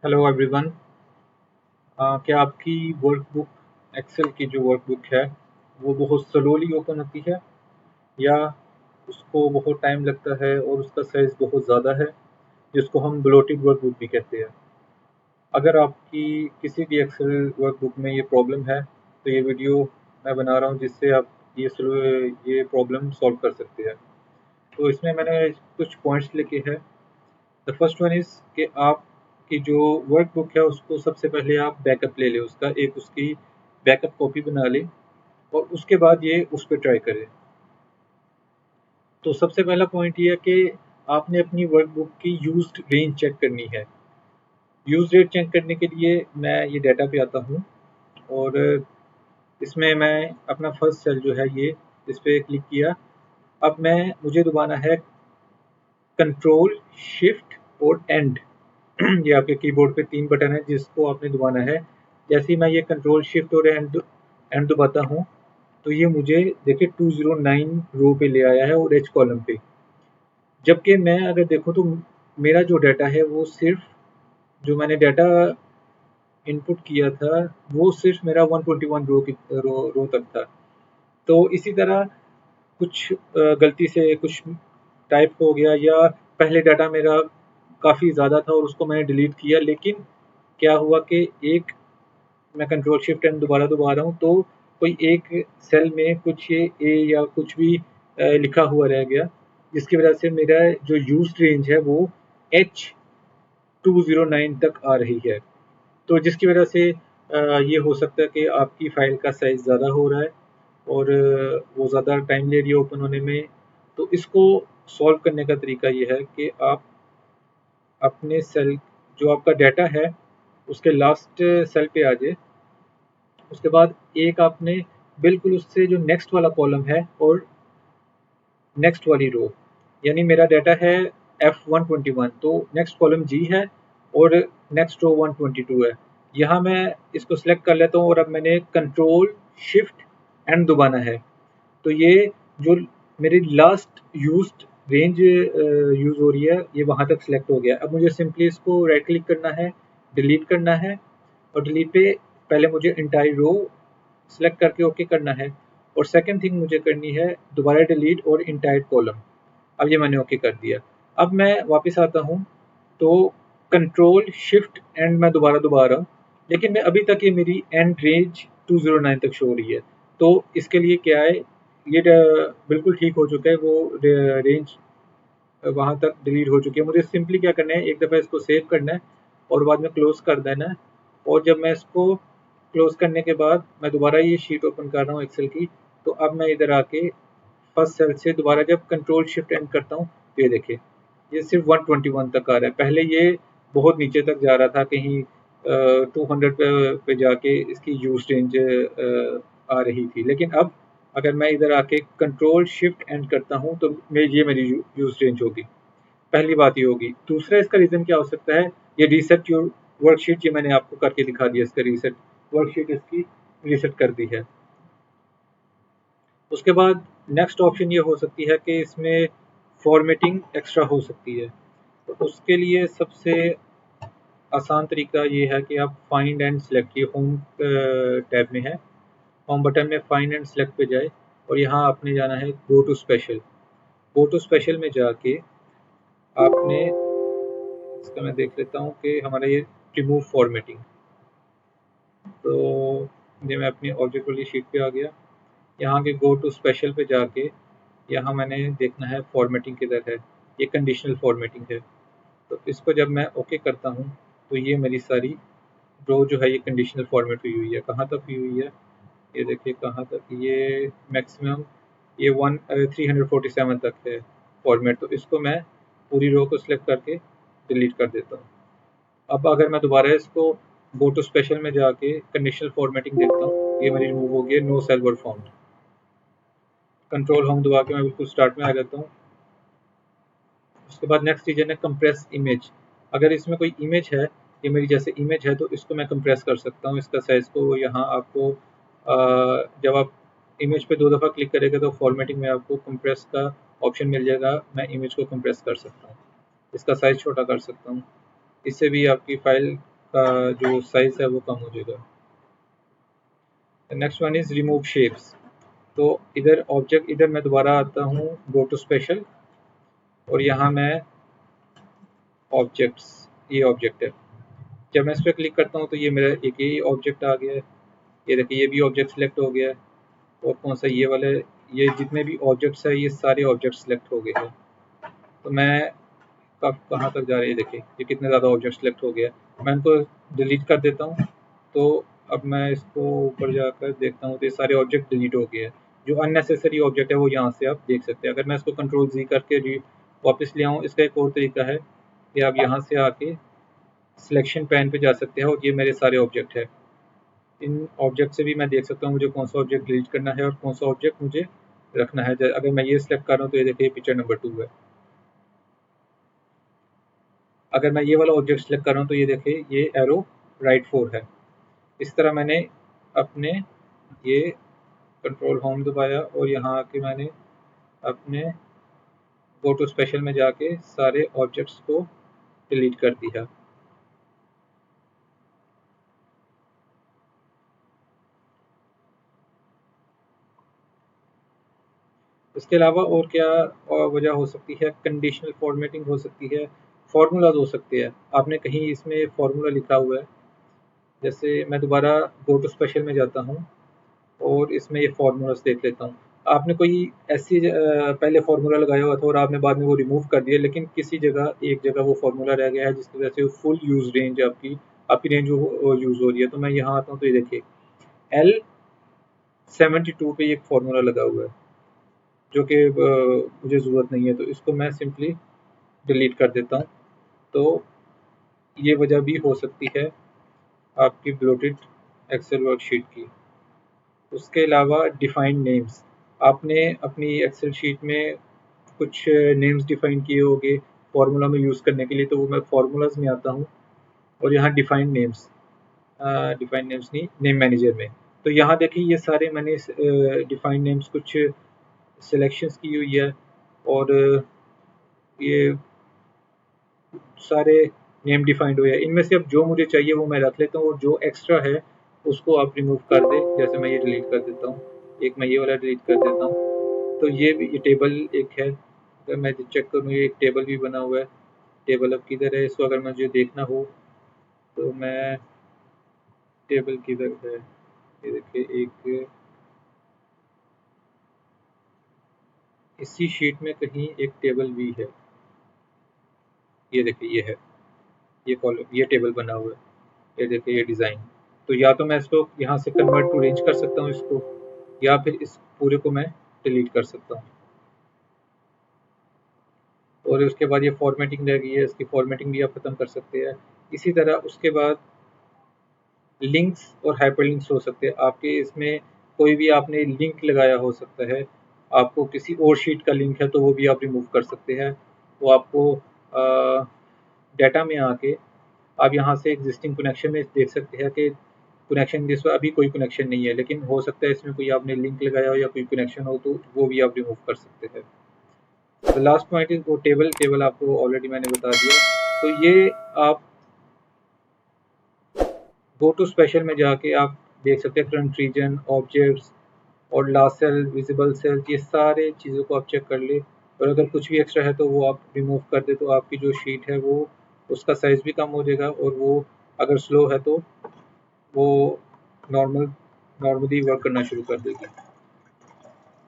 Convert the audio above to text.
Hello everyone. क्या आपकी workbook Excel की जो वर्कबुक है वो बहुत स्लोली ओपन होती है या उसको बहुत टाइम लगता है और उसका साइज़ बहुत ज़्यादा है जिसको हम ब्लोटेड वर्कबुक भी कहते हैं। अगर आपकी किसी भी एक्सेल वर्कबुक में ये प्रॉब्लम है तो ये वीडियो मैं बना रहा हूँ जिससे आप ये प्रॉब्लम सॉल्व कर सकते हैं। तो इसमें मैंने कुछ पॉइंट्स लिखे हैं। द फर्स्ट वन इज़ कि आपकी जो वर्कबुक है उसको सबसे पहले आप बैकअप ले लें, उसका एक उसकी बैकअप कॉपी बना लें और उसके बाद ये उस पे ट्राई करें। तो सबसे पहला पॉइंट ये है कि आपने अपनी वर्कबुक की यूज्ड रेंज चेक करनी है। यूज़ रेट चेक करने के लिए मैं ये डाटा पे आता हूँ और इसमें मैं अपना फर्स्ट सेल जो है ये इस पे क्लिक किया। अब मुझे दबाना है कंट्रोल शिफ्ट और एंड। ये आपके कीबोर्ड पे 3 बटन है जिसको आपने दबाना है। जैसे ही मैं ये कंट्रोल शिफ्ट और एंड दबाता हूँ तो ये मुझे देखिए 209 रो पे ले आया है और एच कॉलम पे। जबकि मैं अगर देखूँ तो मेरा जो डाटा है वो सिर्फ जो मैंने डाटा इनपुट किया था वो सिर्फ मेरा 121 रो तक था। तो इसी तरह कुछ गलती से कुछ टाइप हो गया या पहले डाटा मेरा काफ़ी ज़्यादा था और उसको मैंने डिलीट किया, लेकिन क्या हुआ कि एक मैं कंट्रोल शिफ्ट एंड दोबारा दबा रहा हूँ तो कोई एक सेल में कुछ ये ए या कुछ भी लिखा हुआ रह गया, जिसकी वजह से मेरा जो यूज रेंज है वो H209 तक आ रही है। तो जिसकी वजह से ये हो सकता है कि आपकी फ़ाइल का साइज़ ज़्यादा हो रहा है और वो ज़्यादा टाइम ले रही है ओपन होने में। तो इसको सॉल्व करने का तरीका ये है कि आप अपने सेल जो आपका डाटा है उसके लास्ट सेल पे आ जाए। उसके बाद एक आपने बिल्कुल उससे जो नेक्स्ट वाला कॉलम है और नेक्स्ट वाली रो, यानी मेरा डाटा है F121 तो नेक्स्ट कॉलम जी है और नेक्स्ट रो 122 है। यहाँ मैं इसको सिलेक्ट कर लेता हूँ और अब मैंने कंट्रोल शिफ्ट एंड दबाना है। तो ये जो मेरी लास्ट यूज्ड रेंज यूज़ हो रही है ये वहाँ तक सिलेक्ट हो गया। अब मुझे सिंपली इसको राइट क्लिक करना है, डिलीट करना है और डिलीट पे पहले मुझे एंटायर रो सेलेक्ट करके ओके करना है और सेकंड थिंग मुझे करनी है दोबारा डिलीट और एंटायर कॉलम। अब ये मैंने ओके कर दिया। अब मैं वापस आता हूँ तो कंट्रोल शिफ्ट एंड मैं दोबारा दबा रहा हूँ, लेकिन मैं अभी तक ये मेरी एंड रेंज 209 तक शो हो रही है। तो इसके लिए क्या है, ये बिल्कुल ठीक हो चुका है, वो रेंज वहाँ तक डिलीट हो चुकी है। मुझे सिंपली क्या करना है, एक दफ़ा इसको सेव करना है और बाद में क्लोज़ कर देना है। और जब मैं इसको क्लोज़ करने के बाद मैं दोबारा ये शीट ओपन कर रहा हूँ एक्सेल की, तो अब मैं इधर आके फर्स्ट सेल से दोबारा जब कंट्रोल शिफ्ट एंड करता हूँ तो ये देखिए ये सिर्फ 121 तक आ रहा है। पहले ये बहुत नीचे तक जा रहा था, कहीं 200 पे जाके इसकी यूज रेंज आ रही थी, लेकिन अब अगर मैं इधर आके कंट्रोल शिफ्ट एंड करता हूँ तो ये मेरी यूज रेंज होगी। पहली बात ये होगी। दूसरा इसका रीज़न क्या हो सकता है, ये रीसेट योर वर्कशीट, ये मैंने आपको करके दिखा दिया। इसका रीसेट वर्कशीट इसकी रीसेट कर दी है। उसके बाद नेक्स्ट ऑप्शन ये हो सकती है कि इसमें फॉर्मेटिंग एक्स्ट्रा हो सकती है। तो उसके लिए सबसे आसान तरीका ये है कि आप फाइंड एंड सेलेक्ट, ये होम टैब में है, होम बटन में फाइंड एंड सेलेक्ट पे जाए और यहाँ आपने जाना है go to special. Go to special में जाके आपने इसका मैं देख लेता हूँ कि हमारा ये रिमूव फॉर्मेटिंग। तो ये मैं अपनी ऑब्जेक्ट वाली शीट पे आ गया। यहाँ के गो टू स्पेशल पे जाके यहाँ मैंने देखना है फॉर्मेटिंग किधर है। ये कंडीशनल फॉर्मेटिंग है। तो इसको जब मैं ओके करता हूँ तो ये मेरी सारी रो जो है ये कंडीशनल फॉर्मेट हुई हुई है। कहाँ तक हुई हुई है, ये देखिए कहाँ तक, ये मैक्सिमम ये 347 तक है फॉर्मेट। तो इसको मैं पूरी रो को सिलेक्ट करके डिलीट कर देता हूँ। अब अगर मैं दोबारा इसको गो टू स्पेशल में जाके कंडीशनल फॉर्मेटिंग देखता हूँ, ये मेरी रिमूव हो गई है, no cell were found. Control home दबा के मैं बिल्कुल स्टार्ट में आ जाता हूँ। उसके बाद नेक्स्ट रीजन है कंप्रेस इमेज। अगर इसमें कोई इमेज है, ये मेरी जैसे इमेज है, तो इसको मैं कंप्रेस कर सकता हूँ। इसका साइज़ को यहाँ आपको जब आप इमेज पे 2 दफ़ा क्लिक करेंगे तो फॉर्मेटिंग में आपको कंप्रेस का ऑप्शन मिल जाएगा। मैं इमेज को कंप्रेस कर सकता हूँ, इसका साइज़ छोटा कर सकता हूँ। इससे भी आपकी फ़ाइल का जो साइज है वो कम हो जाएगा। Next one is remove shapes. तो इधर ऑब्जेक्ट, इधर मैं दोबारा आता हूँ गो टू स्पेशल, और यहाँ मैं ऑब्जेक्ट्स, ये ऑब्जेक्ट है, जब मैं इस पर क्लिक करता हूँ तो ये मेरा एक ही ऑब्जेक्ट आ गया है। ये देखिए ये भी ऑब्जेक्ट सिलेक्ट हो गया है, और कौन सा ये वाले, ये जितने भी ऑब्जेक्ट्स है ये सारे ऑब्जेक्ट सिलेक्ट हो गए हैं। तो मैं कब कहाँ तक जा रही है, देखिए ये कितने ज़्यादा ऑब्जेक्ट सिलेक्ट हो गया। मैं इनको डिलीट कर देता हूँ। तो अब मैं इसको ऊपर जाकर देखता हूँ तो ये सारे ऑब्जेक्ट डिलीट हो गए हैं। जो अननेसेसरी ऑब्जेक्ट है वो यहाँ से आप देख सकते हैं। अगर मैं इसको कंट्रोल जी करके वापस ले आऊँ, इसका एक और तरीका है कि आप यहाँ से आके सिलेक्शन पैन पे जा सकते हैं, और ये मेरे सारे ऑब्जेक्ट है। इन ऑब्जेक्ट से भी मैं देख सकता हूँ मुझे कौन सा ऑब्जेक्ट डिलीट करना है और कौन सा ऑब्जेक्ट मुझे रखना है। अगर मैं ये सिलेक्ट कर रहा हूँ तो ये देखिए पिक्चर नंबर 2 है। अगर मैं ये वाला ऑब्जेक्ट सिलेक्ट कर रहा हूँ तो ये देखिए ये एरो राइट 4 है। इस तरह मैंने अपने ये कंट्रोल होम दबाया और यहाँ आके मैंने अपने गो टू स्पेशल में जाके सारे ऑब्जेक्ट्स को डिलीट कर दिया। इसके अलावा और क्या वजह हो सकती है, कंडीशनल फॉर्मेटिंग हो सकती है, फार्मूलाज हो सकते हैं। आपने कहीं इसमें फार्मूला लिखा हुआ है, जैसे मैं दोबारा गो टू स्पेशल में जाता हूँ और इसमें ये फार्मूलाज देख लेता हूँ। आपने कोई ऐसी पहले फार्मूला लगाया हुआ था और आपने बाद में वो रिमूव कर दिया, लेकिन किसी जगह एक जगह वो फार्मूला रह गया है जिसकी वजह से फुल यूज रेंज आपकी रेंज यूज हो रही है। तो मैं यहाँ आता हूँ तो ये देखिए L72 पे एक फार्मूला लगा हुआ है जो कि मुझे ज़रूरत नहीं है, तो इसको मैं सिंपली डिलीट कर देता हूँ। तो ये वजह भी हो सकती है आपकी ब्लोटेड एक्सेल वर्कशीट की। उसके अलावा डिफाइंड नेम्स, आपने अपनी एक्सेल शीट में कुछ नेम्स डिफाइन किए होंगे फार्मूला में यूज़ करने के लिए, तो वो मैं फार्मूलाज में आता हूँ और यहाँ डिफाइंड नेम्स, नहीं, नेम मैनेजर में। तो यहाँ देखिए ये सारे मैंने डिफाइंड नेम्स कुछ सिलेक्शंस की हुई है, और ये सारे नेम डिफाइंड हुए हैं। इनमें से अब जो मुझे चाहिए वो मैं रख लेता हूँ, और जो एक्स्ट्रा है उसको आप रिमूव कर दें। जैसे मैं ये डिलीट कर देता हूँ, एक मैं ये वाला डिलीट कर देता हूँ। तो ये टेबल एक है, अगर मैं चेक करूँ ये एक टेबल भी बना हुआ है। टेबल अब किधर है, इसको अगर मुझे देखना हो तो मैं, टेबल किधर है, ये देखिए एक इसी शीट में कहीं एक टेबल भी है। ये देखिए ये है, ये कॉलम, ये टेबल बना हुआ है। ये देखिए ये डिज़ाइन। तो या तो मैं इसको यहाँ से कन्वर्ट टू रेंज कर सकता हूँ इसको, या फिर इस पूरे को मैं डिलीट कर सकता हूँ। और उसके बाद ये फॉर्मेटिंग रह गई है, इसकी फॉर्मेटिंग भी आप ख़त्म कर सकते हैं। इसी तरह उसके बाद लिंक्स और हाइपरलिंक्स हो सकते हैं आपके। इसमें कोई भी आपने लिंक लगाया हो सकता है, आपको किसी और शीट का लिंक है तो वो भी आप रिमूव कर सकते हैं। वो आपको डाटा में आके आप यहाँ से एग्जिस्टिंग कनेक्शन में देख सकते हैं कि कनेक्शन जिसमें अभी कोई कनेक्शन नहीं है, लेकिन हो सकता है इसमें कोई आपने लिंक लगाया हो या कोई कनेक्शन हो, तो वो भी आप रिमूव कर सकते हैं। द लास्ट पॉइंट इज वो टेबल आपको ऑलरेडी मैंने बता दिया। तो ये आप गो टू स्पेशल में जाके आप देख सकते हैं करंट रीजन, ऑब्जेक्ट्स और लास्ट सेल, विजिबल सेल, ये सारे चीज़ों को आप चेक कर ले। और अगर कुछ भी एक्स्ट्रा है तो वो आप रिमूव कर दे, तो आपकी जो शीट है वो, उसका साइज़ भी कम हो जाएगा, और वो अगर स्लो है तो वो नॉर्मली वर्क करना शुरू कर देगी।